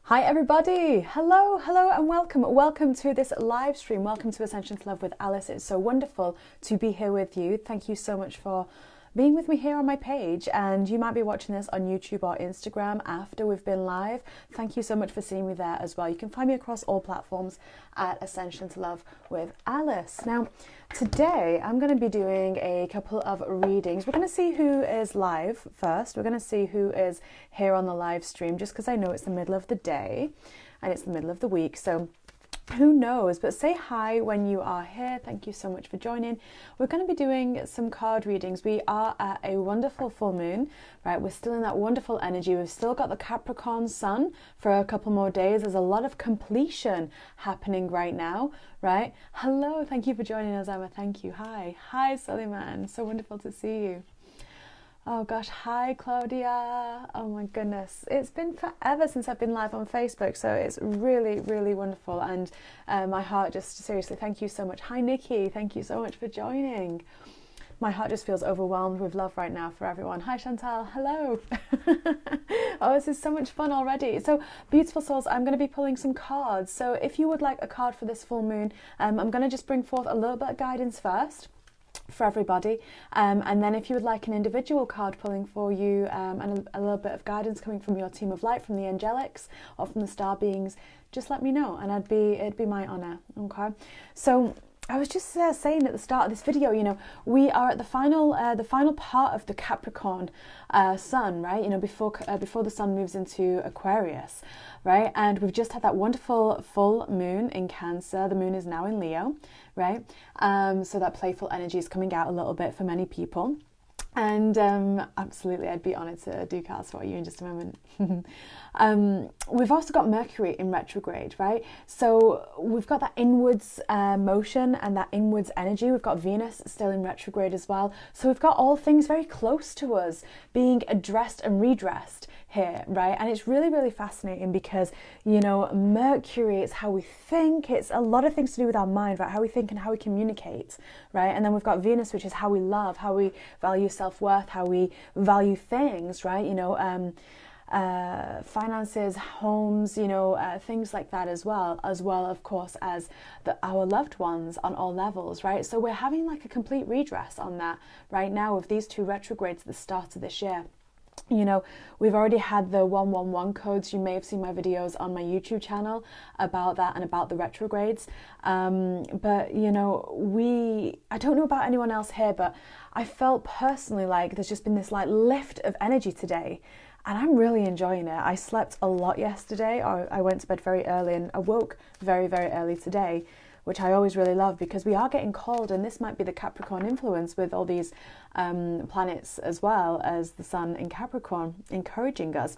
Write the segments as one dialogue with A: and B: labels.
A: Hi everybody, hello and welcome to this live stream. Welcome to Ascension to Love with Alice. It's so wonderful to be here with you. Thank you so much for being with me here on my page, and you might be watching this on YouTube or Instagram after we've been live. Thank you so much for seeing me there as well. You can find me across all platforms at Ascension to Love with Alice. Now today I'm going to be doing a couple of readings. We're going to see who is live first. We're going to see who is here on the live stream, just because I know it's the middle of the day and it's the middle of the week, so who knows, but say hi when you are here. Thank you so much for joining. We're going to be doing some card readings. We are at a wonderful full moon, right? We're still in that wonderful energy. We've still got the Capricorn sun for a couple more days. There's a lot of completion happening right now, right? Hello, thank you for joining us, Emma. Thank you. Hi Suleiman, so wonderful to see you. Oh gosh, hi Claudia. Oh my goodness, it's been forever since I've been live on Facebook, so it's really wonderful, and my heart just, seriously, thank you so much. Hi Nikki, thank you so much for joining. My heart just feels overwhelmed with love right now for everyone. Hi Chantal, hello. Oh, this is so much fun already. So beautiful souls, I'm going to be pulling some cards. So if you would like a card for this full moon, I'm going to just bring forth a little bit of guidance first for everybody, and then if you would like an individual card pulling for you, and a little bit of guidance coming from your team of light, from the angelics or from the star beings, just let me know, and it'd be my honor. Okay, so I was just saying at the start of this video, you know, we are at the final part of the Capricorn sun, right? You know, before the sun moves into Aquarius, right? And we've just had that wonderful full moon in Cancer. The moon is now in Leo, right? So that playful energy is coming out a little bit for many people. And absolutely, I'd be honoured to do cards for you in just a moment. We've also got Mercury in retrograde, right? So we've got that inwards motion and that inwards energy. We've got Venus still in retrograde as well. So we've got all things very close to us being addressed and redressed here, right? And it's really fascinating because, you know, Mercury, it's how we think. It's a lot of things to do with our mind, right? How we think and how we communicate, right? And then we've got Venus, which is how we love, how we value self-worth, how we value things, right? You know, finances, homes, you know, things like that as well of course as our loved ones on all levels, right? So we're having like a complete redress on that right now with these two retrogrades at the start of this year. You know, we've already had the 111 codes. You may have seen my videos on my YouTube channel about that and about the retrogrades. But, you know, I don't know about anyone else here, but I felt personally like there's just been this like lift of energy today. And I'm really enjoying it. I slept a lot yesterday. I went to bed very early and awoke very early today, which I always really love because we are getting called, and this might be the Capricorn influence with all these planets as well as the sun in Capricorn encouraging us.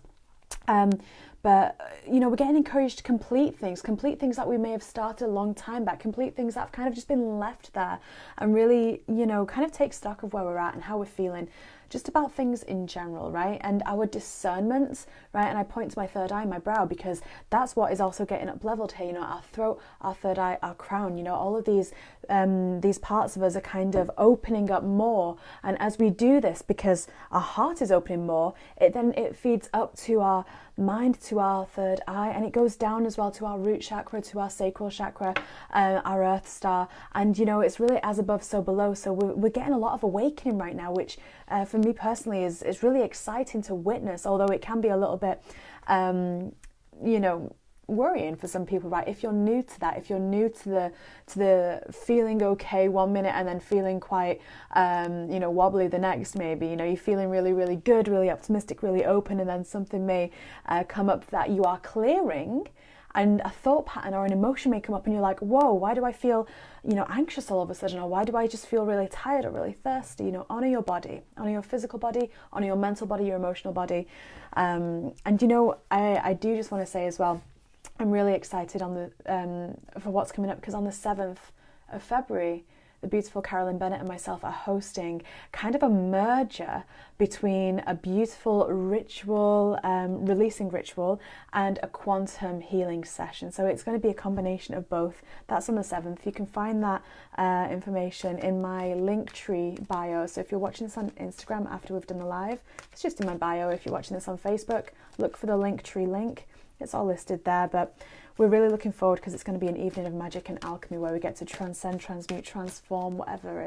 A: But, you know, we're getting encouraged to complete things that we may have started a long time back, complete things that have kind of just been left there, and really, you know, kind of take stock of where we're at and how we're feeling, just about things in general, right? And our discernments, right? And I point to my third eye, my brow, because that's what is also getting up leveled here, you know, our throat, our third eye, our crown, you know, all of these parts of us are kind of opening up more. And as we do this, because our heart is opening more, it feeds up to our mind, to our third eye, and it goes down as well to our root chakra, to our sacral chakra, our earth star. And you know, it's really as above so below, so we're getting a lot of awakening right now, which for me personally is really exciting to witness, although it can be a little bit you know, worrying for some people, right? If you're new to that, if you're new to the feeling okay one minute and then feeling quite you know, wobbly the next, maybe, you know, you're feeling really good, really optimistic, really open, and then something may come up that you are clearing, and a thought pattern or an emotion may come up and you're like, whoa, why do I feel, you know, anxious all of a sudden, or why do I just feel really tired or really thirsty? You know, honor your body, honor your physical body, honor your mental body, your emotional body. And you know, I do just want to say as well, I'm really excited on the for what's coming up, because on the 7th of February, the beautiful Carolyn Bennett and myself are hosting kind of a merger between a beautiful ritual, releasing ritual, and a quantum healing session. So it's going to be a combination of both. That's on the 7th. You can find that information in my Linktree bio. So if you're watching this on Instagram after we've done the live, it's just in my bio. If you're watching this on Facebook, look for the Linktree link. it's all listed there, but we're really looking forward because it's going to be an evening of magic and alchemy where we get to transcend, transmute, transform whatever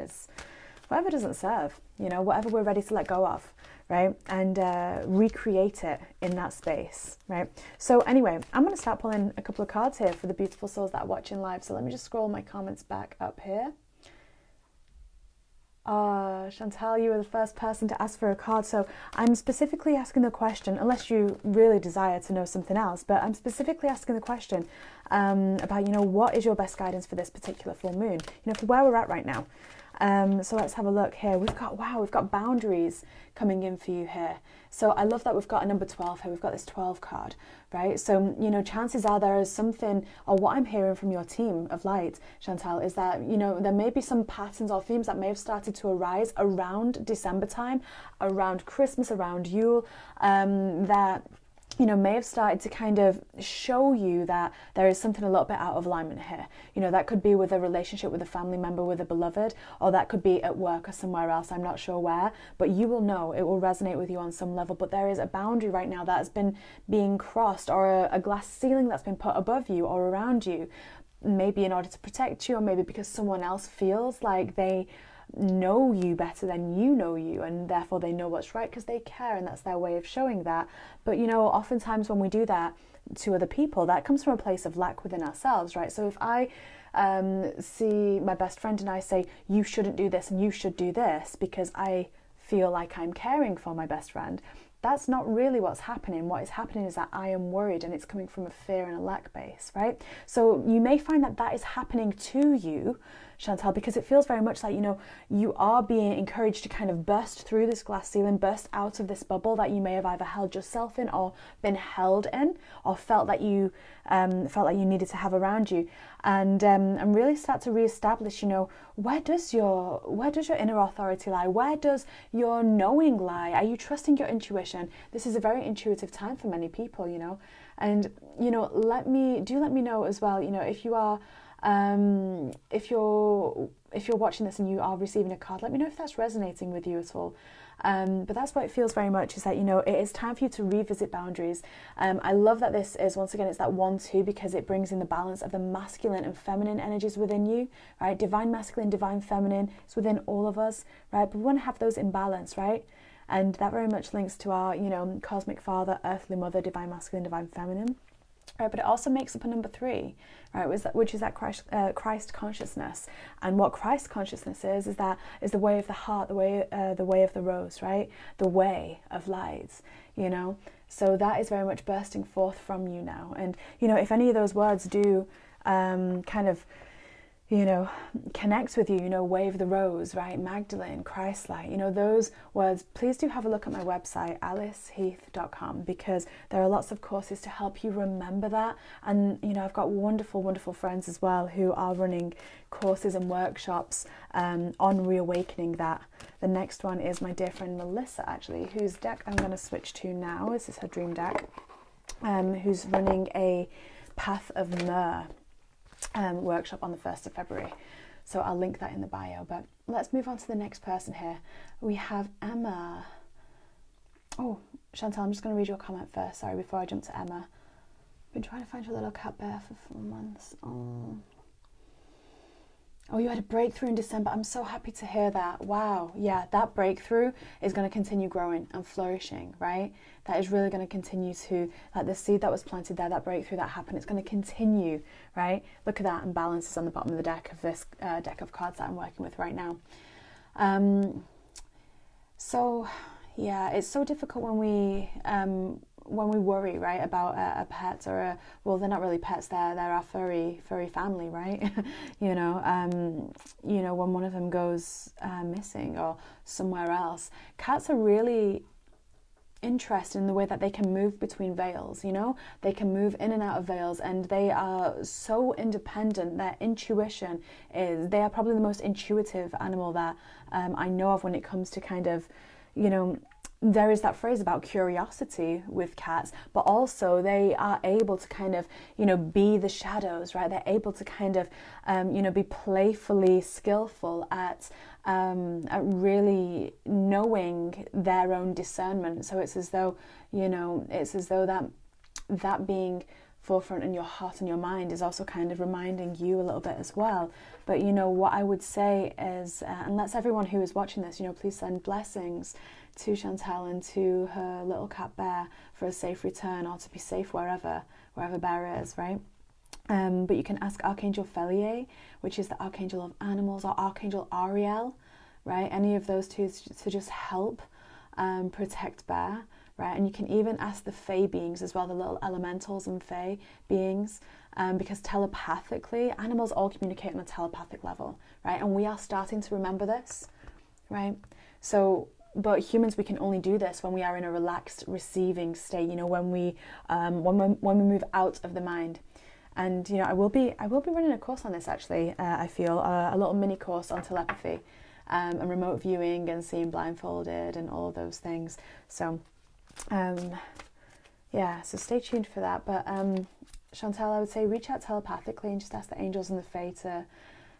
A: doesn't serve, whatever we're ready to let go of, right? And recreate it in that space, right? So anyway, I'm going to start pulling a couple of cards here for the beautiful souls that are watching live. So let me just scroll my comments back up here. Chantal, you were the first person to ask for a card. So I'm specifically asking the question, unless you really desire to know something else, but I'm specifically asking the question about, what is your best guidance for this particular full moon, for where we're at right now. So let's have a look here. We've got boundaries coming in for you here. So I love that we've got a number 12 here. We've got this 12 card, right? So, chances are there is something, or what I'm hearing from your team of light, Chantal, is that, there may be some patterns or themes that may have started to arise around December time, around Christmas, around Yule, that may have started to kind of show you that there is something a little bit out of alignment here. That could be with a relationship with a family member, with a beloved, or that could be at work or somewhere else. I'm not sure where, but you will know, it will resonate with you on some level. But there is a boundary right now that has been being crossed, or a glass ceiling that's been put above you or around you, maybe in order to protect you, or maybe because someone else feels like they know you better than you know you, and therefore they know what's right because they care, and that's their way of showing that. But oftentimes when we do that to other people, that comes from a place of lack within ourselves, right? So if I see my best friend and I say, you shouldn't do this and you should do this because I feel like I'm caring for my best friend, that's not really what's happening. What is happening is that I am worried, and it's coming from a fear and a lack base, right? So you may find that that is happening to you, Chantal, because it feels very much like, you are being encouraged to kind of burst through this glass ceiling, burst out of this bubble that you may have either held yourself in or been held in, or felt like you needed to have around you, and really start to reestablish, where does your inner authority lie? Where does your knowing lie? Are you trusting your intuition? This is a very intuitive time for many people, and let me know as well, if you are if you're watching this and you are receiving a card, let me know if that's resonating with you at all. But that's what it feels very much, is that, it is time for you to revisit boundaries. I love that this is, once again, it's that 1-2, because it brings in the balance of the masculine and feminine energies within you, right? Divine masculine, divine feminine, it's within all of us, right? But we want to have those in balance, right? And that very much links to our, cosmic father, earthly mother, divine masculine, divine feminine. Right, but it also makes up a number 3, right? Which is that Christ consciousness, and what Christ consciousness is the way of the heart, the way of the rose, right? The way of light, So that is very much bursting forth from you now, and if any of those words do kind of connects with you, wave the rose, right? Magdalene, Christ-like, those words, please do have a look at my website, aliceheath.com, because there are lots of courses to help you remember that. And, I've got wonderful, wonderful friends as well who are running courses and workshops on reawakening that. The next one is my dear friend Melissa, actually, whose deck I'm going to switch to now. This is her dream deck, who's running a Path of Myrrh workshop on the 1st of February. So I'll link that in the bio. But let's move on to the next person here. We have Emma. Oh, Chantal, I'm just going to read your comment first. Sorry, before I jump to Emma. Been trying to find your little cat bear for 4 months. Oh, you had a breakthrough in December. I'm so happy to hear that. Wow. Yeah, that breakthrough is going to continue growing and flourishing, right? That is really going to continue to, like the seed that was planted there, that breakthrough that happened, it's going to continue, right? Look at that, and balance is on the bottom of the deck of this deck of cards that I'm working with right now. So, yeah, it's so difficult when we worry, right, about a pet or well, they're not really pets, they're our furry family, right? When one of them goes missing or somewhere else. Cats are really interested in the way that they can move between veils, they can move in and out of veils, and they are so independent. Their intuition they are probably the most intuitive animal that I know of when it comes to kind of, there is that phrase about curiosity with cats, but also they are able to kind of, be the shadows, right? They're able to kind of, be playfully skillful at really knowing their own discernment. So it's as though, that that being forefront in your heart and your mind is also kind of reminding you a little bit as well. But what I would say is, and let's everyone who is watching this, please send blessings to Chantal and to her little cat Bear for a safe return, or to be safe wherever Bear is, right? But you can ask Archangel Felier, which is the Archangel of Animals, or Archangel Ariel, right? Any of those two to just help protect Bear, right? And you can even ask the Fae beings as well, the little elementals and Fae beings, because telepathically, animals all communicate on a telepathic level, right? And we are starting to remember this, right? So, but humans, we can only do this when we are in a relaxed, receiving state. When we move out of the mind. And I will be running a course on this actually. I feel a little mini course on telepathy, and remote viewing and seeing blindfolded and all of those things. So, so stay tuned for that. But Chantal, I would say reach out telepathically and just ask the angels and the Fae to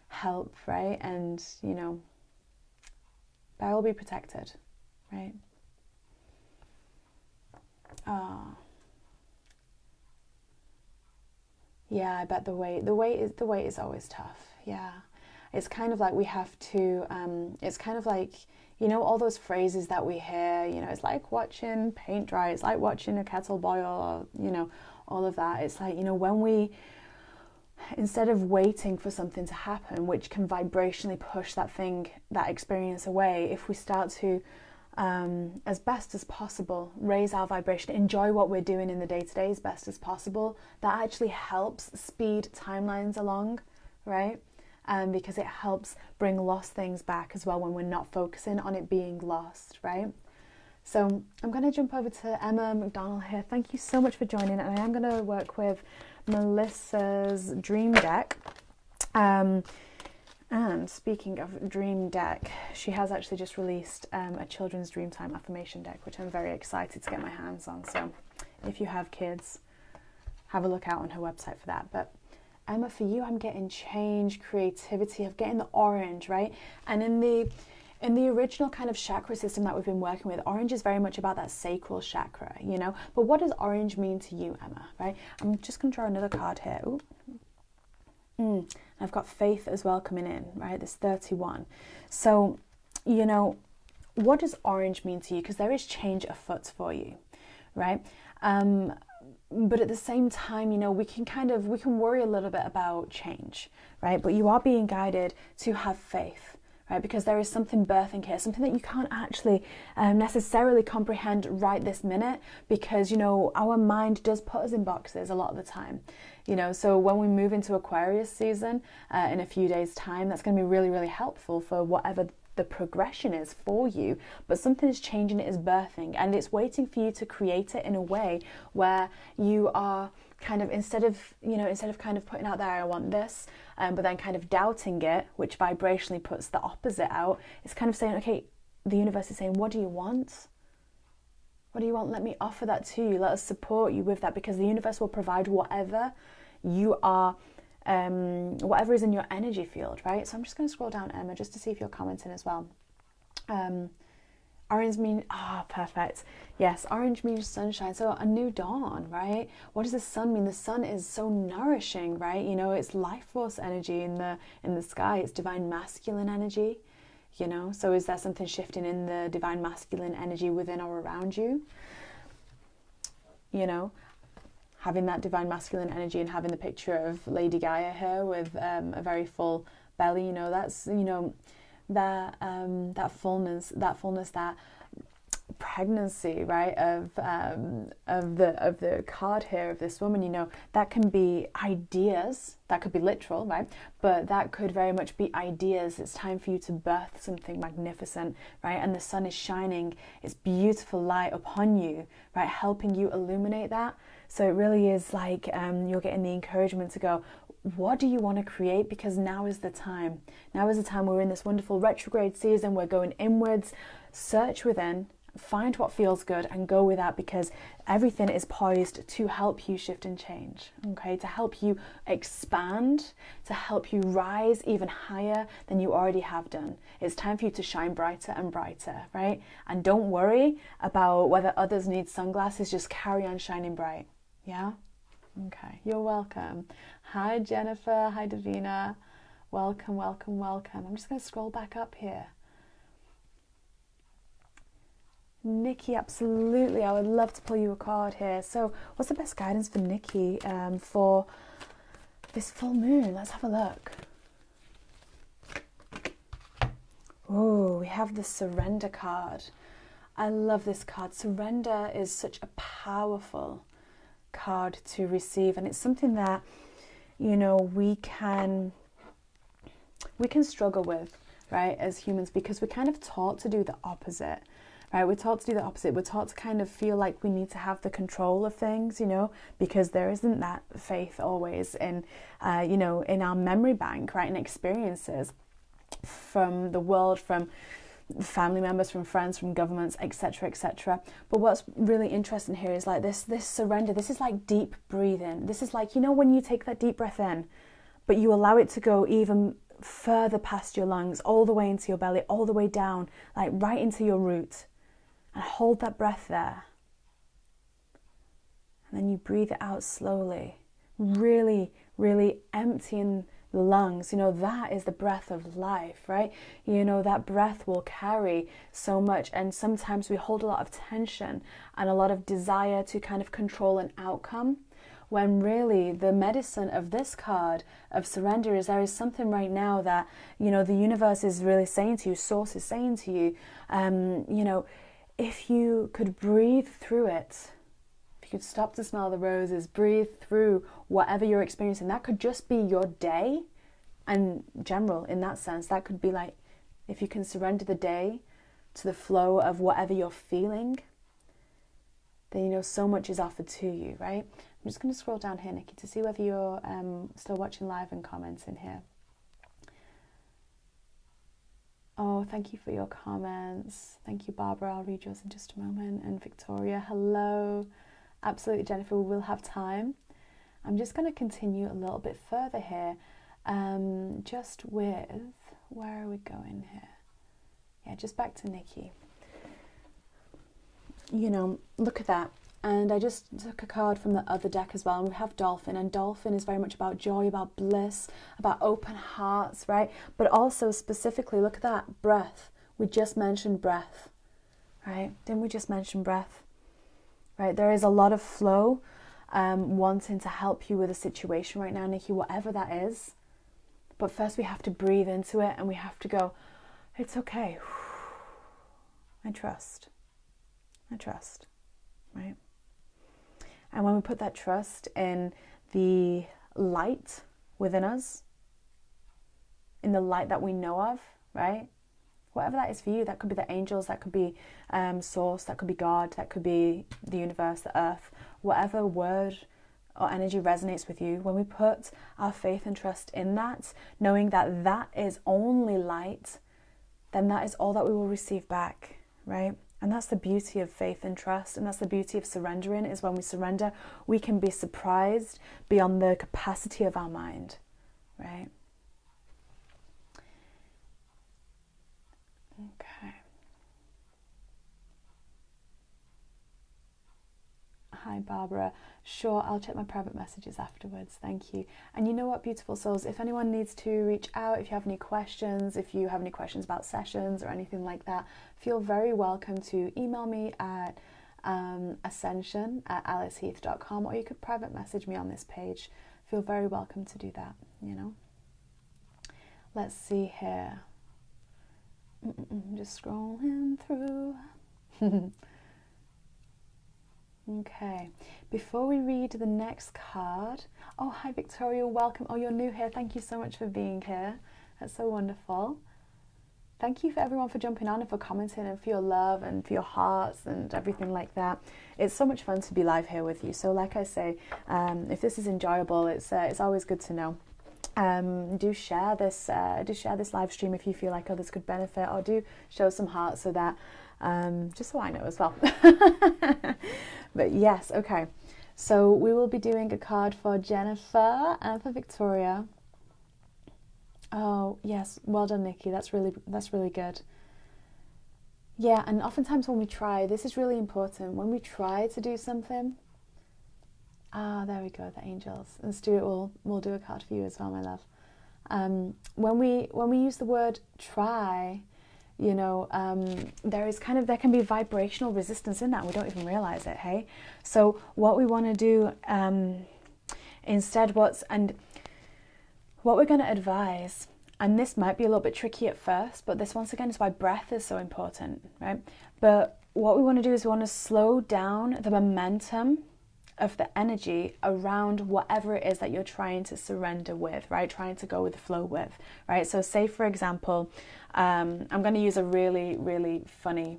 A: help, right? And Bear will be protected, right? Yeah, I bet the wait is always tough. Yeah, it's kind of like we have to. It's kind of like all those phrases that we hear. It's like watching paint dry. It's like watching a kettle boil. Or all of that. It's like when we, instead of waiting for something to happen, which can vibrationally push that experience away, if we start to, as best as possible, raise our vibration, enjoy what we're doing in the day-to-day as best as possible, that actually helps speed timelines along, right? Because it helps bring lost things back as well when we're not focusing on it being lost, right? So I'm going to jump over to Emma McDonald here. Thank you so much for joining, and I am going to work with Melissa's Dream Deck. And speaking of Dream Deck, she has actually just released a children's Dreamtime affirmation deck, which I'm very excited to get my hands on. So if you have kids, have a look out on her website for that. But Emma, for you, I'm getting change, creativity, I'm getting the orange, right? And in the original kind of chakra system that we've been working with, orange is very much about that sacral chakra, But what does orange mean to you, Emma, right? I'm just going to draw another card here. Ooh. I've got faith as well coming in, right? This 31. So, what does orange mean to you? Because there is change afoot for you, right? But at the same time, we can worry a little bit about change, right? But you are being guided to have faith, right? Because there is something birthing here, something that you can't actually necessarily comprehend right this minute, because, our mind does put us in boxes a lot of the time. So when we move into Aquarius season in a few days' time, that's going to be really, really helpful for whatever the progression is for you. But something is changing, it is birthing, and it's waiting for you to create it in a way where you are kind of, instead of kind of putting out there, I want this, but then kind of doubting it, which vibrationally puts the opposite out. It's kind of saying, okay, the universe is saying, what do you want? What do you want? Let me offer that to you. Let us support you with that, because the universe will provide whatever you are, whatever is in your energy field, right? So I'm just going to scroll down, Emma, just to see if you're commenting as well. Orange means, perfect. Yes, orange means sunshine. So a new dawn, right? What does the sun mean? The sun is so nourishing, right? It's life force energy in the sky. It's divine masculine energy. So is there something shifting in the divine masculine energy within or around you? Having that divine masculine energy and having the picture of Lady Gaia here with a very full belly, that's, that fullness, that pregnancy, right, of the card here of this woman, that can be ideas, that could be literal, right, but that could very much be ideas. It's time for you to birth something magnificent, right, and the sun is shining its beautiful light upon you, right, helping you illuminate that. So it really is like you're getting the encouragement to go, what do you want to create? Because now is the time. Now is the time. We're in this wonderful retrograde season. We're going inwards. Search within, find what feels good and go with that, because everything is poised to help you shift and change, okay? To help you expand, to help you rise even higher than you already have done. It's time for you to shine brighter and brighter, right? And don't worry about whether others need sunglasses. Just carry on shining bright. Yeah? Okay, you're welcome. Hi, Jennifer. Hi, Davina. Welcome, welcome, welcome. I'm just going to scroll back up here. Nikki, absolutely. I would love to pull you a card here. So what's the best guidance for Nikki for this full moon? Let's have a look. Oh, we have the Surrender card. I love this card. Surrender is such a powerful card to receive, and it's something that, you know, we can struggle with, right, as humans, because we're kind of taught to do the opposite. Right, we're taught to do the opposite. We're taught to kind of feel like we need to have the control of things, you know, because there isn't that faith always in, you know, in our memory bank, right, and experiences from the world, from family members, from friends, from governments, etc., etc. But what's really interesting here is like this surrender. This is like deep breathing. This is like, you know, when you take that deep breath in, but you allow it to go even further past your lungs, all the way into your belly, all the way down, like right into your root. And hold that breath there. And then you breathe it out slowly. Really, really emptying the lungs. You know, that is the breath of life, right? You know, that breath will carry so much. And sometimes we hold a lot of tension and a lot of desire to kind of control an outcome, when really the medicine of this card of surrender is there is something right now that, you know, the universe is really saying to you, source is saying to you, you know, if you could breathe through it, if you could stop to smell the roses, breathe through whatever you're experiencing, that could just be your day. And general, in that sense, that could be like, if you can surrender the day to the flow of whatever you're feeling, then, you know, so much is offered to you, right? I'm just going to scroll down here, Nikki, to see whether you're still watching live and commenting here. Oh, thank you for your comments. Thank you, Barbara. I'll read yours in just a moment. And Victoria, hello. Absolutely, Jennifer, we will have time. I'm just going to continue a little bit further here. Just with, where are we going here? Yeah, just back to Nikki. You know, look at that. And I just took a card from the other deck as well, and we have Dolphin, and Dolphin is very much about joy, about bliss, about open hearts, right? But also specifically, look at that, breath. We just mentioned breath, right? Didn't we just mention breath? Right, there is a lot of flow wanting to help you with a situation right now, Nikki, whatever that is. But first we have to breathe into it, and we have to go, it's okay. I trust, right? And when we put that trust in the light within us, in the light that we know of, right? Whatever that is for you, that could be the angels, that could be source, that could be God, that could be the universe, the earth, whatever word or energy resonates with you. When we put our faith and trust in that, knowing that that is only light, then that is all that we will receive back, right? And that's the beauty of faith and trust, and that's the beauty of surrendering, is when we surrender, we can be surprised beyond the capacity of our mind, right? Okay. Hi, Barbara. Sure, I'll check my private messages afterwards. Thank you. And you know what, beautiful souls, if anyone needs to reach out, if you have any questions, if you have any questions about sessions or anything like that, feel very welcome to email me at ascension@aliceheath.com, or you could private message me on this page. Feel very welcome to do that, you know. Let's see here. Just scrolling through. Okay, before we read the next card, oh, hi Victoria, welcome. Oh, you're new here. Thank you so much for being here. That's so wonderful. Thank you for everyone for jumping on and for commenting and for your love and for your hearts and everything like that. It's so much fun to be live here with you. So like I say, if this is enjoyable, it's always good to know. Do share this live stream if you feel like others could benefit, or do show some hearts so that just so I know as well. But yes, okay, so we will be doing a card for Jennifer and for Victoria. Oh yes, well done, Nikki. That's really good. Yeah, and oftentimes when we try, this is really important, when we try to do something, Ah, there we go, the angels. And Stuart will do a card for you as well, my love. When we use the word try, you know, there can be vibrational resistance in that, and we don't even realize it, hey? So what we want to do instead, what we're going to advise, and this might be a little bit tricky at first, but this once again is why breath is so important, right? But what we want to do is we want to slow down the momentum of the energy around whatever it is that you're trying to surrender with, right? Trying to go with the flow with, right? So say, for example, I'm going to use a really, really funny,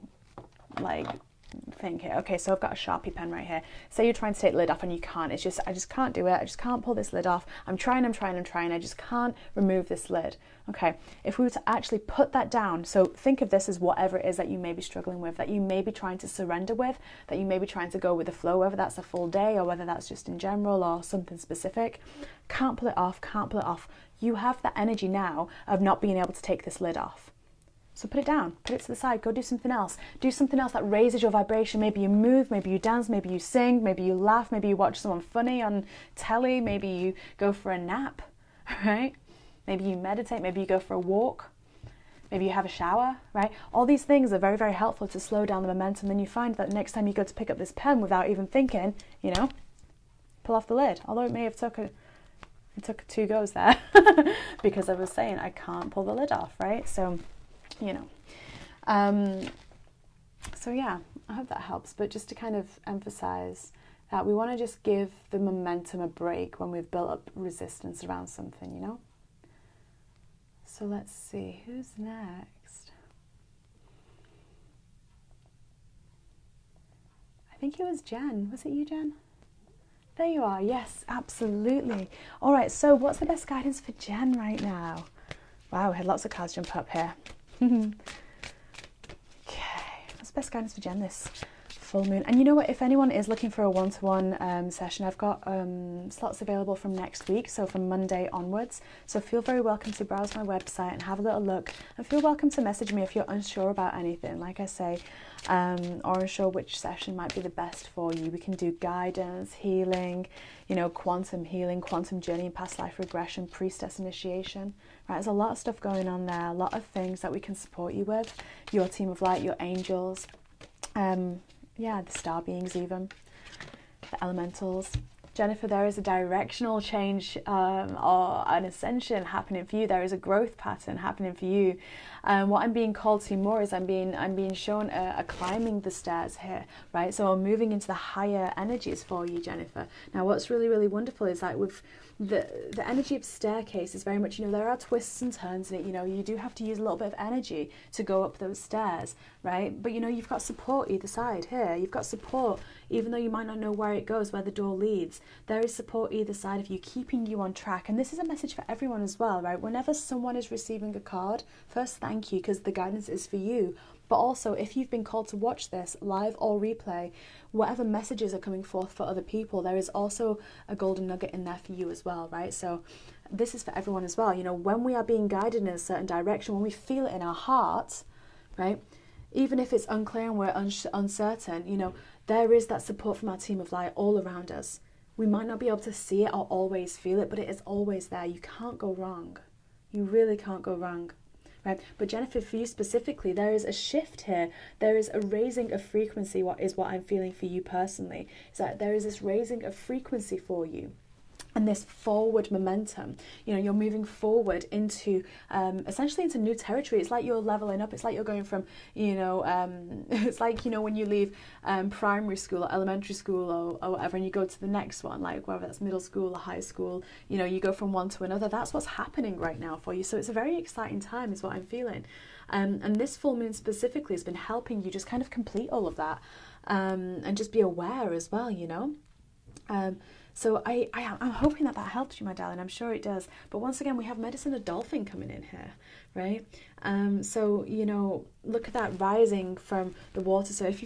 A: thing here. Okay, so I've got a Sharpie pen right here. Say you're trying to take the lid off and you can't. I just can't do it. I just can't pull this lid off. I'm trying. I just can't remove this lid. Okay, if we were to actually put that down, so think of this as whatever it is that you may be struggling with, that you may be trying to surrender with, that you may be trying to go with the flow, whether that's a full day or whether that's just in general or something specific. Can't pull it off. You have the energy now of not being able to take this lid off. So put it down, put it to the side, go do something else. Do something else that raises your vibration. Maybe you move, maybe you dance, maybe you sing, maybe you laugh, maybe you watch someone funny on telly, maybe you go for a nap, right? Maybe you meditate, maybe you go for a walk, maybe you have a shower, right? All these things are very, very helpful to slow down the momentum. Then you find that next time you go to pick up this pen without even thinking, you know, pull off the lid. Although it may have it took 2 goes there because I was saying I can't pull the lid off, right? So, you know, so yeah, I hope that helps. But just to kind of emphasize that we want to just give the momentum a break when we've built up resistance around something, you know. So let's see, who's next? I think it was Jen. Was it you, Jen? There you are. Yes, absolutely. All right, so what's the best guidance for Jen right now? Wow, we had lots of cards jump up here. Okay, what's the best guidance for Jen this full moon? And you know what, if anyone is looking for a one-to-one session, I've got slots available from next week, so from Monday onwards. So feel very welcome to browse my website and have a little look, and feel welcome to message me if you're unsure about anything, like I say, or unsure which session might be the best for you. We can do guidance, healing, you know, quantum healing, quantum journey, past life regression, priestess initiation. Right, there's a lot of stuff going on there, a lot of things that we can support you with. Your team of light, your angels, yeah, the star beings even, the elementals. Jennifer, there is a directional change or an ascension happening for you. There is a growth pattern happening for you. What I'm being called to more is I'm being shown a climbing the stairs here, right? So I'm moving into the higher energies for you, Jennifer. Now, what's really, really wonderful is that with the energy of staircase is very much, you know, there are twists and turns in it. You know, you do have to use a little bit of energy to go up those stairs, right? But you know, you've got support either side here. You've got support, even though you might not know where it goes, where the door leads. There is support either side of you, keeping you on track. And this is a message for everyone as well, right? Whenever someone is receiving a card, first thank you, because the guidance is for you. But also, if you've been called to watch this live or replay, whatever messages are coming forth for other people, there is also a golden nugget in there for you as well, right? So this is for everyone as well. You know, when we are being guided in a certain direction, when we feel it in our heart, right? Even if it's unclear and we're uncertain, you know, there is that support from our team of light all around us. We might not be able to see it or always feel it, but it is always there. You can't go wrong. You really can't go wrong. Right? But Jennifer, for you specifically, there is a shift here. There is a raising of frequency. What I'm feeling for you personally is that there is this raising of frequency for you. And this forward momentum, you know, you're moving forward into essentially into new territory. It's like you're leveling up. It's like you're going from, you know, it's like, you know, when you leave primary school or elementary school or whatever, and you go to the next one, like whether that's middle school or high school, you know, you go from one to another. That's what's happening right now for you. So it's a very exciting time is what I'm feeling. And this full moon specifically has been helping you just kind of complete all of that and just be aware as well, you know. So I'm hoping that helps you, my darling. I'm sure it does. But once again, we have Medicine of Dolphin coming in here, right? So, you know, look at that rising from the water. So if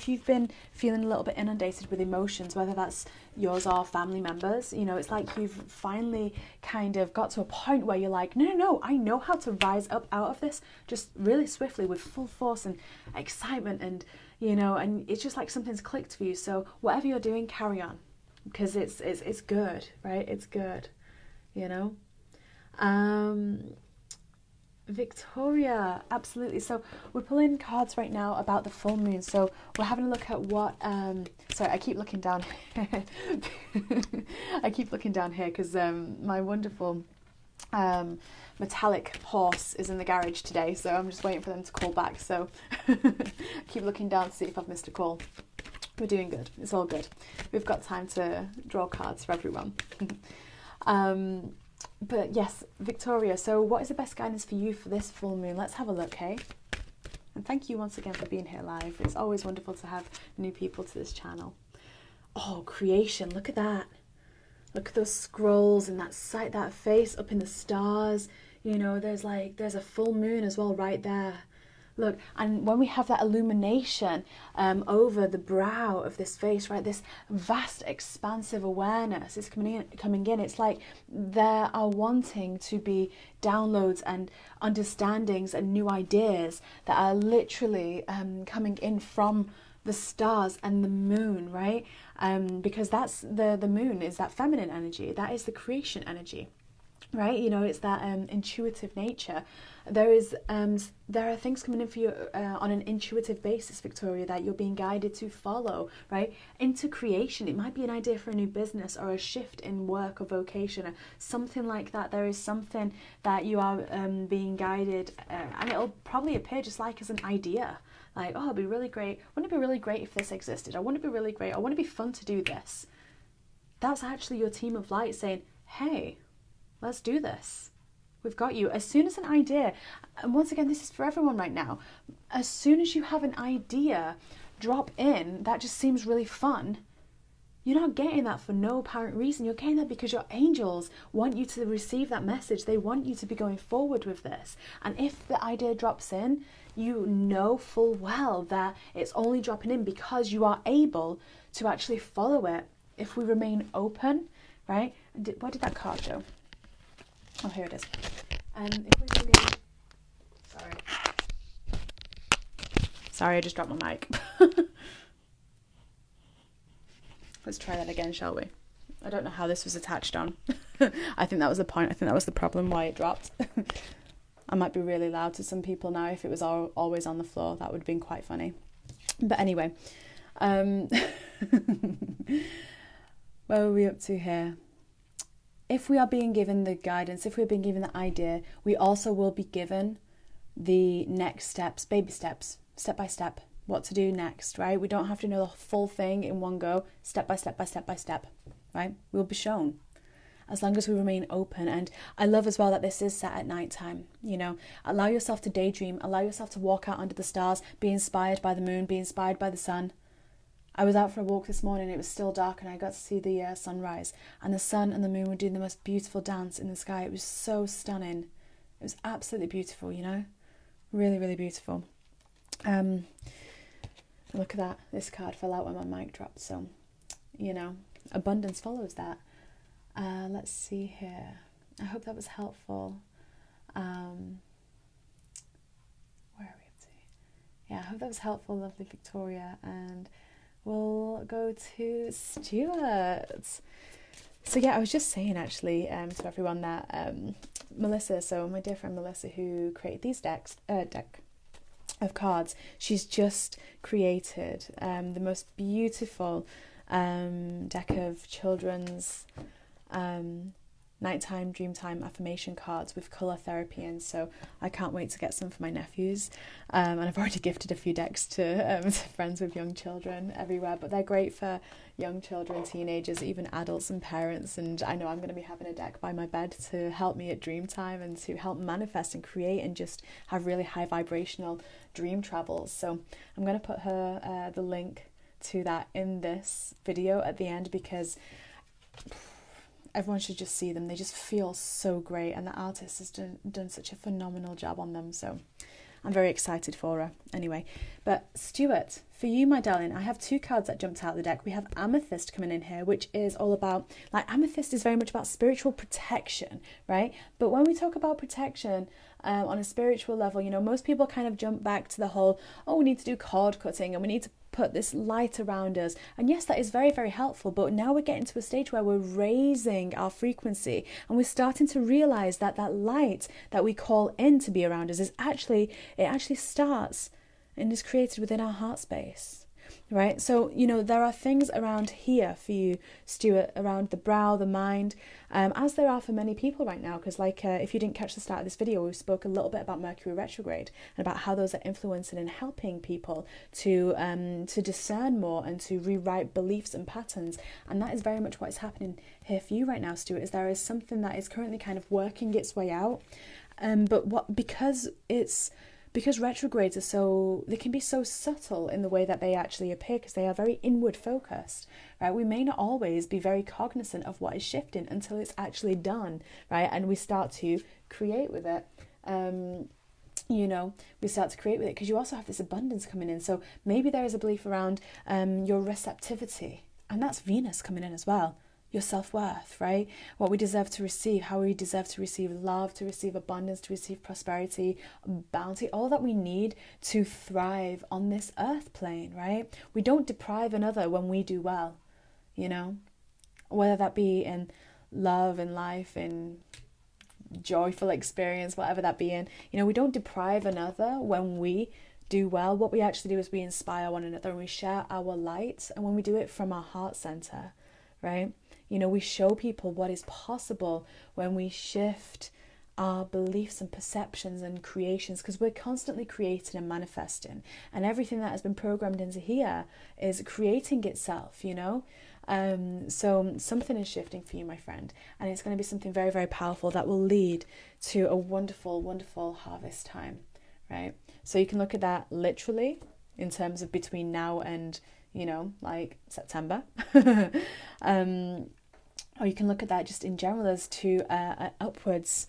A: you've been feeling a little bit inundated with emotions, whether that's yours or family members, you know, it's like you've finally kind of got to a point where you're like, no, I know how to rise up out of this just really swiftly with full force and excitement, and, you know, and it's just like something's clicked for you. So whatever you're doing, carry on. because it's good, right? It's good, you know. Victoria, absolutely. So we're pulling cards right now about the full moon. So we're having a look at what sorry, I keep looking down. I keep looking down here because my wonderful metallic horse is in the garage today, so I'm just waiting for them to call back. So keep looking down to see if I've missed a call. We're doing good. It's all good. We've got time to draw cards for everyone. But yes, Victoria, so what is the best guidance for you for this full moon? Let's have a look, hey? And thank you once again for being here live. It's always wonderful to have new people to this channel. Oh, creation, look at that. Look at those scrolls and that sight, that face up in the stars. You know, there's a full moon as well right there. Look, and when we have that illumination over the brow of this face, right, this vast expansive awareness is coming in. It's like there are wanting to be downloads and understandings and new ideas that are literally coming in from the stars and the moon, right? Because that's the moon is that feminine energy, that is the creation energy. Right, you know, it's that intuitive nature. There are things coming in for you on an intuitive basis, Victoria, that you're being guided to follow, right, into creation. It might be an idea for a new business or a shift in work or vocation or something like that. There is something that you are being guided, and it'll probably appear just like as an idea. Like, oh, it'd be really great. Wouldn't it be really great if this existed? Or wouldn't it be really great? Or wouldn't it be fun to do this? That's actually your team of light saying, hey, let's do this. We've got you. As soon as an idea, and once again, this is for everyone right now, as soon as you have an idea drop in that just seems really fun, you're not getting that for no apparent reason. You're getting that because your angels want you to receive that message. They want you to be going forward with this. And if the idea drops in, you know full well that it's only dropping in because you are able to actually follow it if we remain open, right? Where did that card go? Oh, here it is. If we remain... Sorry, I just dropped my mic. Let's try that again, shall we? I don't know how this was attached on. I think that was the point. I think that was the problem why it dropped. I might be really loud to some people now. If it was always on the floor, that would have been quite funny. But anyway, where are we up to here? If we are being given the guidance, if we're being given the idea, we also will be given the next steps, baby steps, step by step, what to do next, right? We don't have to know the full thing in one go, step by step by step by step, right? We'll be shown as long as we remain open. And I love as well that this is set at nighttime, you know, allow yourself to daydream, allow yourself to walk out under the stars, be inspired by the moon, be inspired by the sun. I was out for a walk this morning, it was still dark and I got to see the sunrise, and the sun and the moon were doing the most beautiful dance in the sky. It was so stunning. It was absolutely beautiful, you know, really, really beautiful. Look at that, this card fell out when my mic dropped, so, you know, abundance follows that. Let's see here. I hope that was helpful. Where are we up to? Yeah, I hope that was helpful, lovely Victoria. And we'll go to Stuart. So yeah, I was just saying actually to everyone that Melissa, so my dear friend Melissa, who created these deck of cards, she's just created the most beautiful deck of children's nighttime, dreamtime affirmation cards with colour therapy in. So I can't wait to get some for my nephews. And I've already gifted a few decks to friends with young children everywhere. But they're great for young children, teenagers, even adults and parents. And I know I'm going to be having a deck by my bed to help me at dream time and to help manifest and create and just have really high vibrational dream travels. So I'm going to put her the link to that in this video at the end, because everyone should just see them. They just feel so great, and the artist has done such a phenomenal job on them. So I'm very excited for her. Anyway, but Stuart, for you, my darling, I have two cards that jumped out of the deck. We have Amethyst coming in here, which is all about, like, Amethyst is very much about spiritual protection, right? But when we talk about protection on a spiritual level, you know, most people kind of jump back to the whole, oh, we need to do cord cutting and we need to put this light around us. And yes, that is very, very helpful. But now we're getting to a stage where we're raising our frequency, and we're starting to realize that that light that we call in to be around us it actually starts and is created within our heart space. Right, so there are things around here for you, Stuart, around the brow, the mind, as there are for many people right now. Because, if you didn't catch the start of this video, we spoke a little bit about Mercury retrograde and about how those are influencing and helping people to discern more and to rewrite beliefs and patterns. And that is very much what is happening here for you right now, Stuart. Is there is something that is currently kind of working its way out, because retrogrades they can be so subtle in the way that they actually appear, because they are very inward focused, right? We may not always be very cognizant of what is shifting until it's actually done, right? And we start to create with it. We start to create with it because you also have this abundance coming in. So maybe there is a belief around your receptivity, and that's Venus coming in as well. Your self-worth, right? What we deserve to receive, how we deserve to receive love, to receive abundance, to receive prosperity, bounty, all that we need to thrive on this earth plane, right? We don't deprive another when we do well, whether that be in love, in life, in joyful experience, whatever that be in, we don't deprive another when we do well. What we actually do is we inspire one another and we share our light, and when we do it from our heart center, right? We show people what is possible when we shift our beliefs and perceptions and creations, because we're constantly creating and manifesting, and everything that has been programmed into here is creating itself, so something is shifting for you, my friend, and it's going to be something very, very powerful that will lead to a wonderful, wonderful harvest time, right? So you can look at that literally in terms of between now and September. Or you can look at that just in general as to an upwards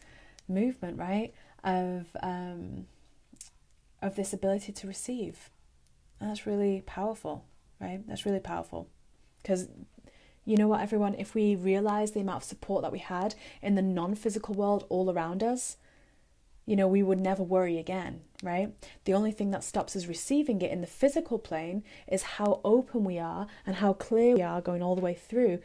A: movement, right, of this ability to receive. And that's really powerful, right? That's really powerful. Because you know what, everyone, if we realize the amount of support that we had in the non-physical world all around us, we would never worry again, right? The only thing that stops us receiving it in the physical plane is how open we are and how clear we are going all the way through,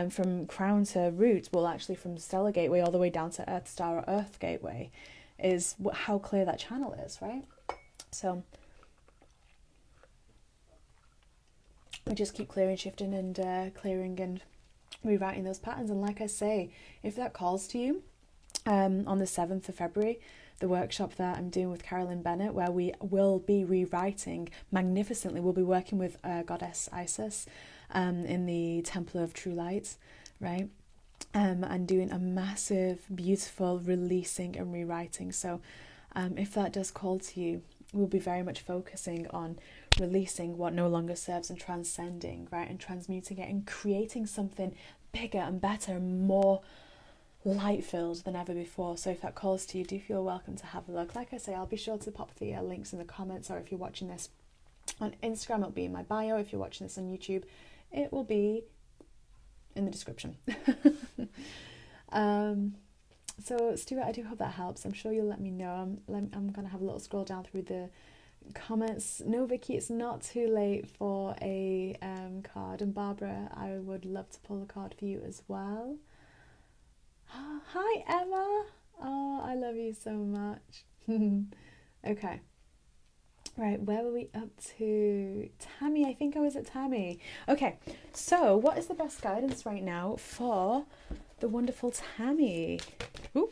A: from crown to root, well, actually from stellar gateway all the way down to earth star or earth gateway, is how clear that channel is, right? So we just keep clearing, shifting and clearing and rewriting those patterns. And like I say, if that calls to you, on the 7th of February, the workshop that I'm doing with Carolyn Bennett, where we will be rewriting magnificently. We'll be working with goddess Isis in the Temple of True Light, right? And doing a massive, beautiful releasing and rewriting. So if that does call to you, we'll be very much focusing on releasing what no longer serves and transcending, right? And transmuting it and creating something bigger and better and more light-filled than ever before. So if that calls to you, do feel welcome to have a look. Like I say, I'll be sure to pop the links in the comments, or if you're watching this on Instagram, it'll be in my bio. If you're watching this on YouTube, it will be in the description. So Stuart, I do hope that helps. I'm sure you'll let me know. I'm going to have a little scroll down through the comments. No, Vicky, it's not too late for a card. And Barbara, I would love to pull a card for you as well. Hi Emma, oh, I love you so much. Okay, right, where were we up to? Tammy, I think I was at Tammy. Okay, so what is the best guidance right now for the wonderful Tammy? Ooh,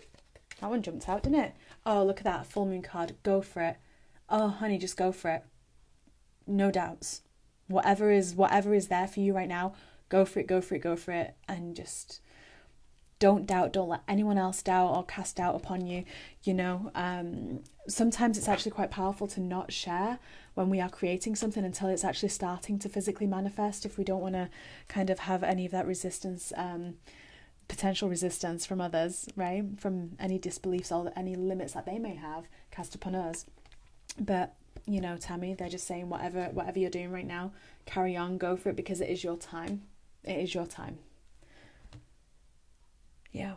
A: that one jumped out, didn't it? Oh, look at that full moon card. Go for it. Oh honey, just go for it. No doubts. Whatever is there for you right now, go for it, and just don't doubt. Don't let anyone else doubt or cast doubt upon you. Sometimes it's actually quite powerful to not share when we are creating something until it's actually starting to physically manifest, if we don't want to kind of have any of that resistance, potential resistance from others, right? From any disbeliefs or any limits that they may have cast upon us. But Tammy, they're just saying whatever you're doing right now, carry on, go for it, because it is your time. It is your time. Yeah.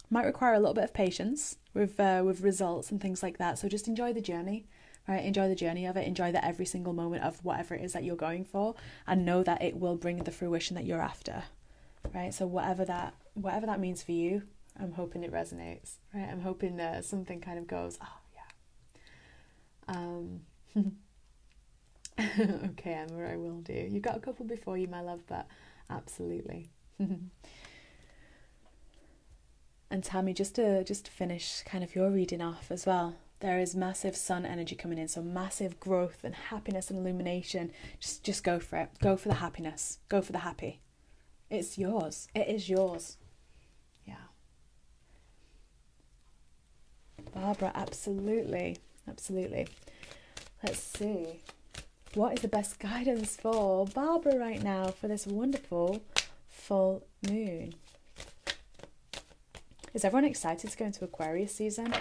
A: Might require a little bit of patience with results and things like that. So just enjoy the journey, right? Enjoy the journey of it. Enjoy that every single moment of whatever it is that you're going for, and know that it will bring the fruition that you're after, right? So whatever that means for you, I'm hoping it resonates, right? I'm hoping that something kind of goes, oh yeah. Okay, Emma, I will do. You've got a couple before you, my love, but absolutely. And Tammy, just to finish kind of your reading off as well, there is massive sun energy coming in, so massive growth and happiness and illumination. Just go for it. Go for the happiness. Go for the happy. It's yours. It is yours. Yeah. Barbara, absolutely. Absolutely. Let's see. What is the best guidance for Barbara right now for this wonderful full moon? Is everyone excited to go into Aquarius season?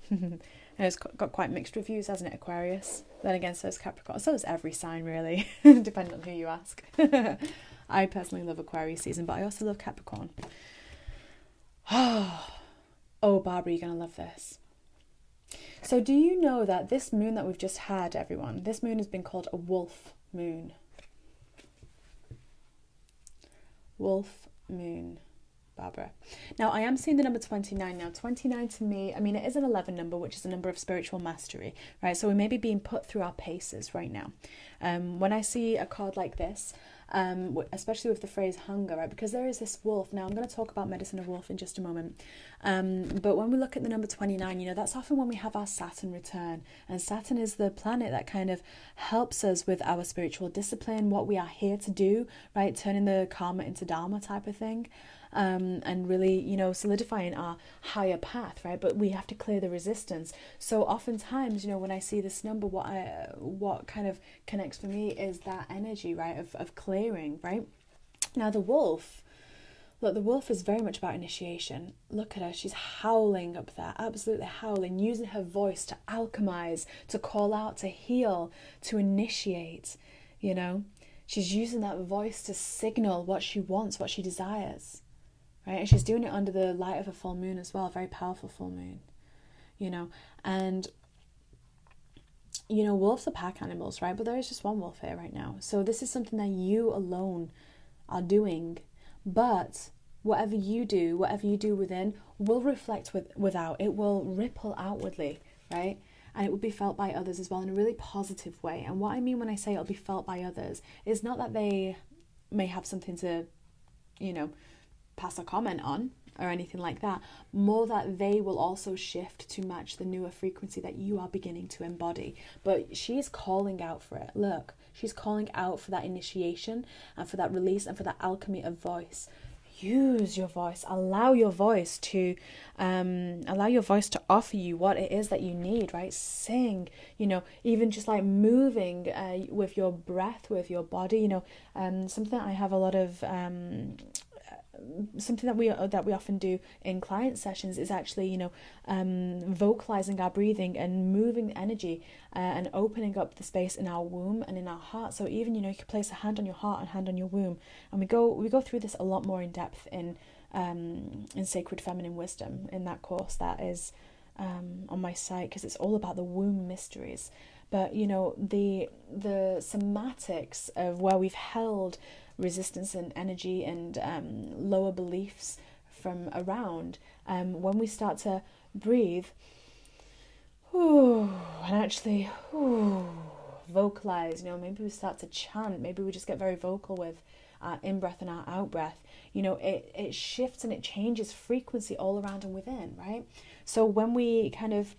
A: And it's got quite mixed reviews, hasn't it, Aquarius? Then again, so is Capricorn. So is every sign, really, depending on who you ask. I personally love Aquarius season, but I also love Capricorn. Oh, Barbara, you're going to love this. So do you know that this moon that we've just had, everyone, this moon has been called a wolf moon? Wolf moon, Barbara. Now, I am seeing the number 29 now. 29 to me, I mean, it is an 11 number, which is a number of spiritual mastery, right? So we may be being put through our paces right now. When I see a card like this, especially with the phrase hunger, right? Because there is this wolf. Now, I'm going to talk about medicine of wolf in just a moment. But when we look at the number 29, you know, that's often when we have our Saturn return. And Saturn is the planet that kind of helps us with our spiritual discipline, what we are here to do, right? Turning the karma into dharma type of thing. And really, you know, solidifying our higher path, right? But we have to clear the resistance. So oftentimes, you know, when I see this number, what kind of connects for me is that energy, right, of clearing, right? Now the wolf, look, the wolf is very much about initiation. Look at her, she's howling up there, absolutely howling, using her voice to alchemize, to call out, to heal, to initiate, you know. She's using that voice to signal what she wants, what she desires. Right? And she's doing it under the light of a full moon as well, a very powerful full moon, you know. And, you know, wolves are pack animals, right? But there is just one wolf here right now. So this is something that you alone are doing. But whatever you do within will reflect without. It will ripple outwardly, right? And it will be felt by others as well in a really positive way. And what I mean when I say it'll be felt by others is not that they may have something to, you know, pass a comment on or anything like that, more that they will also shift to match the newer frequency that you are beginning to embody. But she's calling out for it. Look, she's calling out for that initiation and for that release and for that alchemy of voice. Use your voice. Allow your voice to offer you what it is that you need, right? Sing, you know, even just like moving with your breath, with your body, you know, something that I have a lot of something that we often do in client sessions is actually, you know, vocalizing our breathing and moving the energy and opening up the space in our womb and in our heart. So even, you know, you can place a hand on your heart and hand on your womb, and we go through this a lot more in depth in Sacred Feminine Wisdom, in that course that is on my site, because it's all about the womb mysteries. But, you know, the somatics of where we've held resistance and energy and lower beliefs from around, when we start to breathe and actually vocalize, you know, maybe we start to chant, maybe we just get very vocal with our in-breath and our out-breath, you know, it shifts and it changes frequency all around and within, right? So when we kind of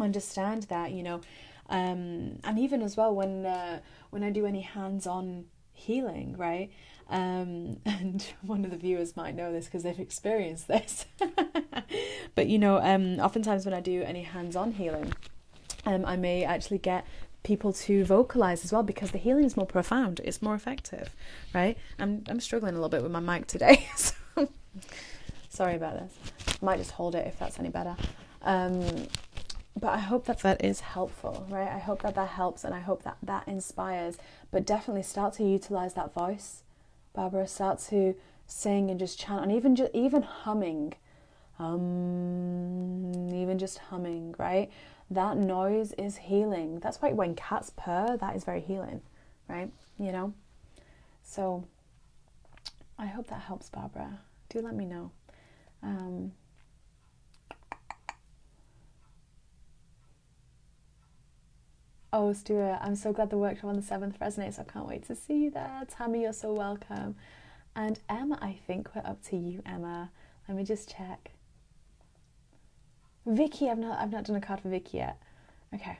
A: understand that, you know, and even as well when I do any hands-on healing, right? And one of the viewers might know this because they've experienced this. But, you know, oftentimes when I do any hands-on healing, I may actually get people to vocalize as well, because the healing is more profound, it's more effective, right? I'm struggling a little bit with my mic today, so sorry about this. I might just hold it if that's any better. But I hope that is helpful, right? I hope that helps, and I hope that inspires. But definitely start to utilize that voice, Barbara. Start to sing and just chant, and even humming, even just humming, right? that noise is healing. That's why when cats purr, that is very healing, right? You know? So I hope that helps, Barbara. Do let me know. Oh, Stuart, I'm so glad the workshop on the 7th resonates. I can't wait to see you there. Tammy, you're so welcome. And Emma, I think we're up to you, Emma. Let me just check. Vicky, I've not done a card for Vicky yet. Okay.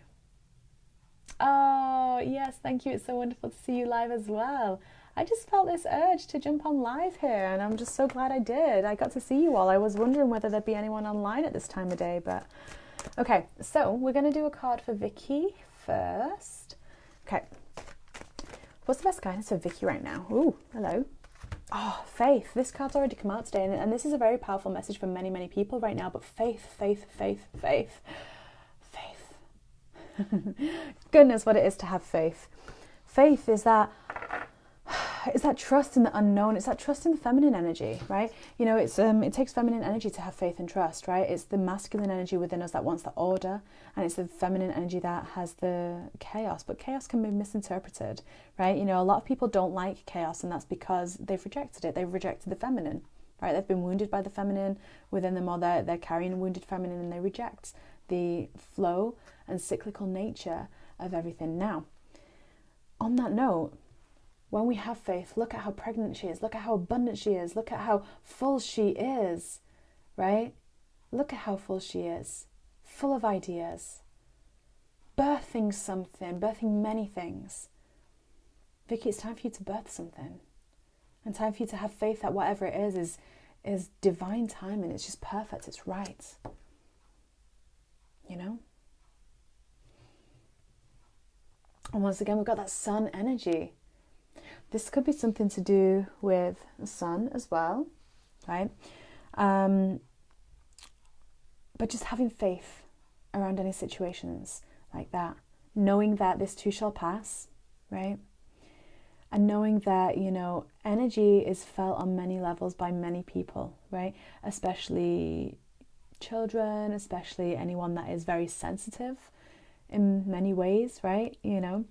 A: Oh, yes, thank you. It's so wonderful to see you live as well. I just felt this urge to jump on live here, and I'm just so glad I did. I got to see you all. I was wondering whether there'd be anyone online at this time of day, but... Okay, so we're going to do a card for Vicky first. Okay. What's the best guidance for Vicky right now? Ooh, hello. Oh, faith. This card's already come out today, and this is a very powerful message for many, many people right now, but faith, faith, faith, faith, faith. Goodness, what it is to have faith. Faith is that trust in the unknown. It's that trust in the feminine energy, right? You know, it takes feminine energy to have faith and trust, right? It's the masculine energy within us that wants the order, and it's the feminine energy that has the chaos. But chaos can be misinterpreted, right? You know, a lot of people don't like chaos, and that's because they've rejected it. They've rejected the feminine, right? They've been wounded by the feminine within them, or they're carrying a wounded feminine, and they reject the flow and cyclical nature of everything. Now, on that note, when we have faith, look at how pregnant she is. Look at how abundant she is. Look at how full she is, right? Look at how full she is. Full of ideas. Birthing something. Birthing many things. Vicky, it's time for you to birth something. And time for you to have faith that whatever it is divine timing. It's just perfect. It's right. You know? And once again, we've got that sun energy. This could be something to do with the sun as well, right? But just having faith around any situations like that, knowing that this too shall pass, right? And knowing that, you know, energy is felt on many levels by many people, right? Especially children, especially anyone that is very sensitive in many ways, right? You know,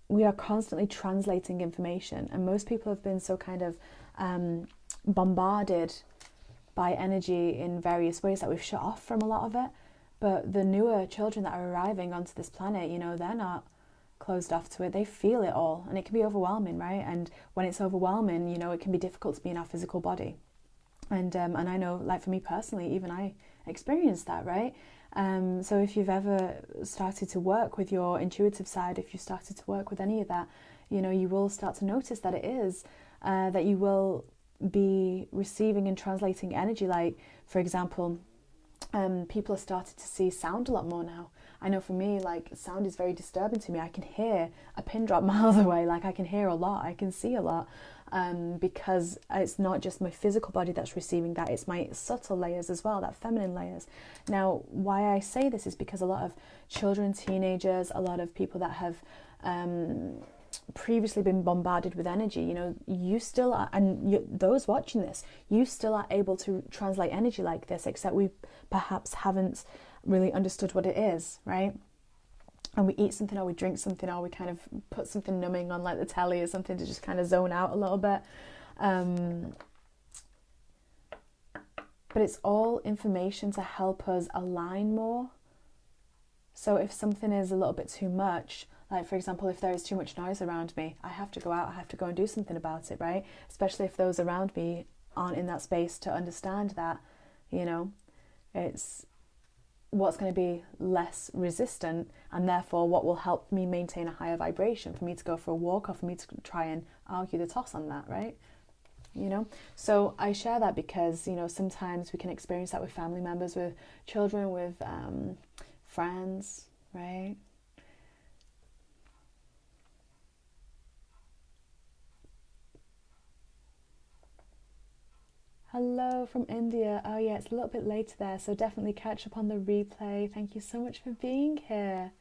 A: we are constantly translating information, and most people have been so kind of bombarded by energy in various ways that we've shut off from a lot of it. But the newer children that are arriving onto this planet, you know, they're not closed off to it. They feel it all, and it can be overwhelming, right? And when it's overwhelming, you know, it can be difficult to be in our physical body. And I know, like for me personally, even I experienced that, right? So if you've ever started to work with your intuitive side, if you started to work with any of that, you know, you will start to notice that it is, that you will be receiving and translating energy. Like, for example, people are starting to see sound a lot more now. I know for me, like, sound is very disturbing to me. I can hear a pin drop miles away. Like, I can hear a lot, I can see a lot. Because it's not just my physical body that's receiving that, it's my subtle layers as well, that feminine layers. Now, why I say this is because a lot of children, teenagers, a lot of people that have previously been bombarded with energy, you know, you still are, and those watching this, you still are able to translate energy like this, except we perhaps haven't really understood what it is, right? And we eat something, or we drink something, or we kind of put something numbing on, like the telly or something, to just kind of zone out a little bit. But it's all information to help us align more. So if something is a little bit too much, like for example, if there is too much noise around me, I have to go out, I have to go and do something about it, right? Especially if those around me aren't in that space to understand that, you know, it's what's going to be less resistant, and therefore what will help me maintain a higher vibration, for me to go for a walk, or for me to try and argue the toss on that, right? You know, so I share that because, you know, sometimes we can experience that with family members, with children, with friends, right? Hello from India. Oh yeah, it's a little bit later there, so definitely catch up on the replay. Thank you so much for being here.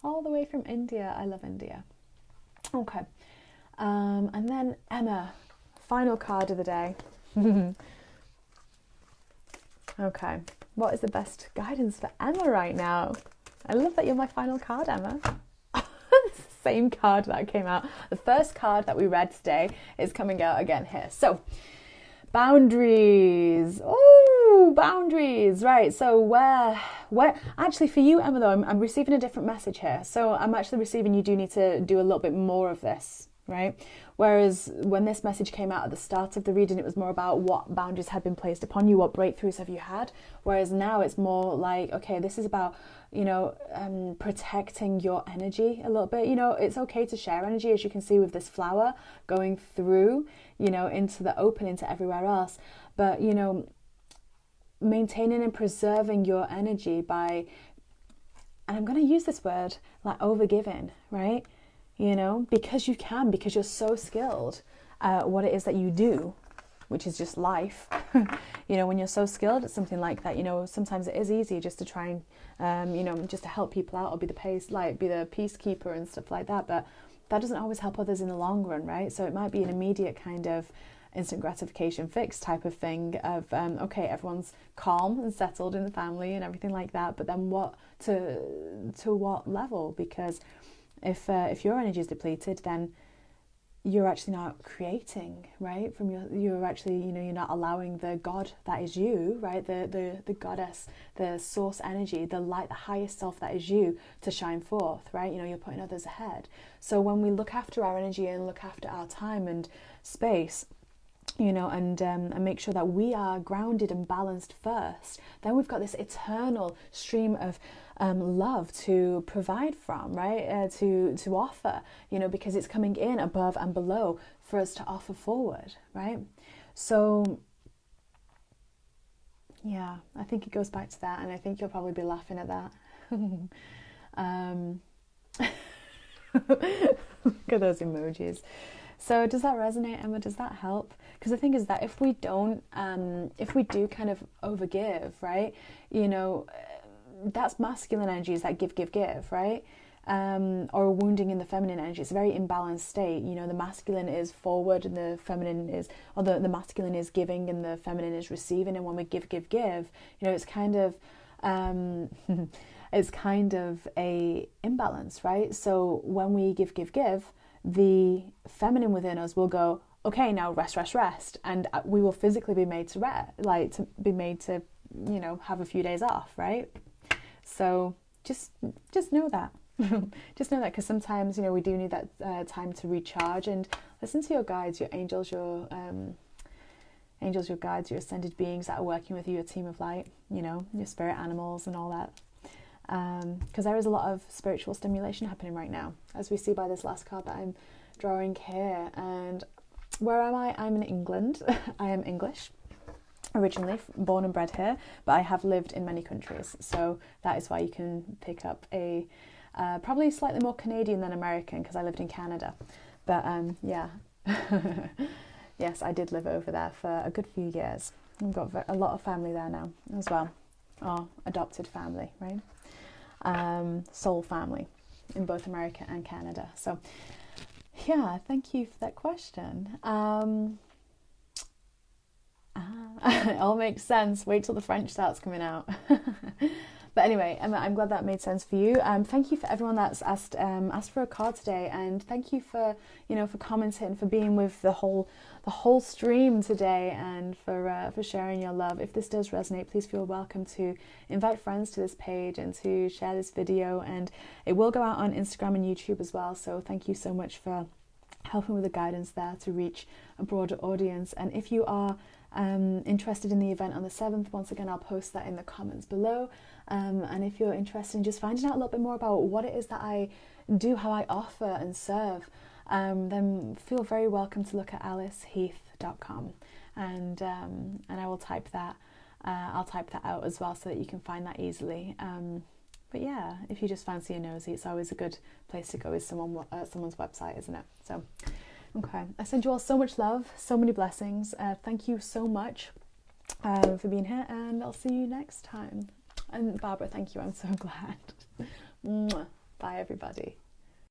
A: All the way from India. I love India. Okay. And then Emma, final card of the day. Okay. What is the best guidance for Emma right now? I love that you're my final card, Emma. It's the same card that came out. The first card that we read today is coming out again here. So, boundaries. Oh, boundaries. Right. So where actually for you, Emma, though, I'm receiving a different message here. So I'm actually receiving you do need to do a little bit more of this, right? Whereas when this message came out at the start of the reading, it was more about what boundaries had been placed upon you, what breakthroughs have you had. Whereas now it's more like, okay, this is about, protecting your energy a little bit. It's okay to share energy, as you can see with this flower going through, into the open, into everywhere else. But, maintaining and preserving your energy by, and I'm going to use this word, like overgiving, right? Because you can, because you're so skilled at what it is that you do, which is just life. When you're so skilled at something like that, sometimes it is easy just to try and, just to help people out or be the peacekeeper and stuff like that. But that doesn't always help others in the long run, right? So it might be an immediate kind of instant gratification fix type of thing of, okay, everyone's calm and settled in the family and everything like that. But then what to what level? Because if your energy is depleted, then you're actually not creating, right? You're actually, you're not allowing the God that is you, right? The goddess, the source energy, the light, the highest self that is you to shine forth, right? You're putting others ahead. So when we look after our energy and look after our time and space, and make sure that we are grounded and balanced first, then we've got this eternal stream of love to provide from, right? To offer, because it's coming in above and below for us to offer forward, right? So, yeah, I think it goes back to that, and I think you'll probably be laughing at that. Look at those emojis. So does that resonate, Emma? Does that help? Because the thing is that if we do kind of overgive, right, that's masculine energy, is that give, right? Or wounding in the feminine energy. It's a very imbalanced state. The masculine is forward and the feminine is, or the masculine is giving and the feminine is receiving. And when we give, it's kind of, it's kind of a imbalance, right? So when we give, the feminine within us will go, okay, now rest, and we will physically be made to have a few days off, right? So just know that. Just know that, because sometimes we do need that time to recharge and listen to your guides, your angels, your guides, your ascended beings that are working with you, your team of light, your spirit animals and all that. Because there is a lot of spiritual stimulation happening right now, as we see by this last card that I'm drawing here. And where am I? I'm in England. I am English, originally born and bred here, but I have lived in many countries. So that is why you can pick up a probably slightly more Canadian than American, because I lived in Canada. But yeah, yes, I did live over there for a good few years. I've got a lot of family there now as well, or adopted family, right? Soul family in both America and Canada. So yeah, thank you for that question. It all makes sense. Wait till the French starts coming out. But anyway, Emma, I'm glad that made sense for you. Thank you for everyone that's asked for a card today, and thank you for for commenting, for being with the whole stream today, and for sharing your love. If this does resonate, please feel welcome to invite friends to this page and to share this video, and it will go out on Instagram and YouTube as well. So thank you so much for helping with the guidance there to reach a broader audience. And if you are interested in the event on the 7th, once again I'll post that in the comments below, and if you're interested in just finding out a little bit more about what it is that I do, how I offer and serve, then feel very welcome to look at aliceheath.com, and I will type that I'll type that out as well so that you can find that easily. But yeah, if you just fancy a nosy, it's always a good place to go, is someone's website, isn't it? So okay, I send you all so much love, so many blessings. Thank you so much for being here, and I'll see you next time. And Barbara, thank you, I'm so glad. Mwah. Bye everybody.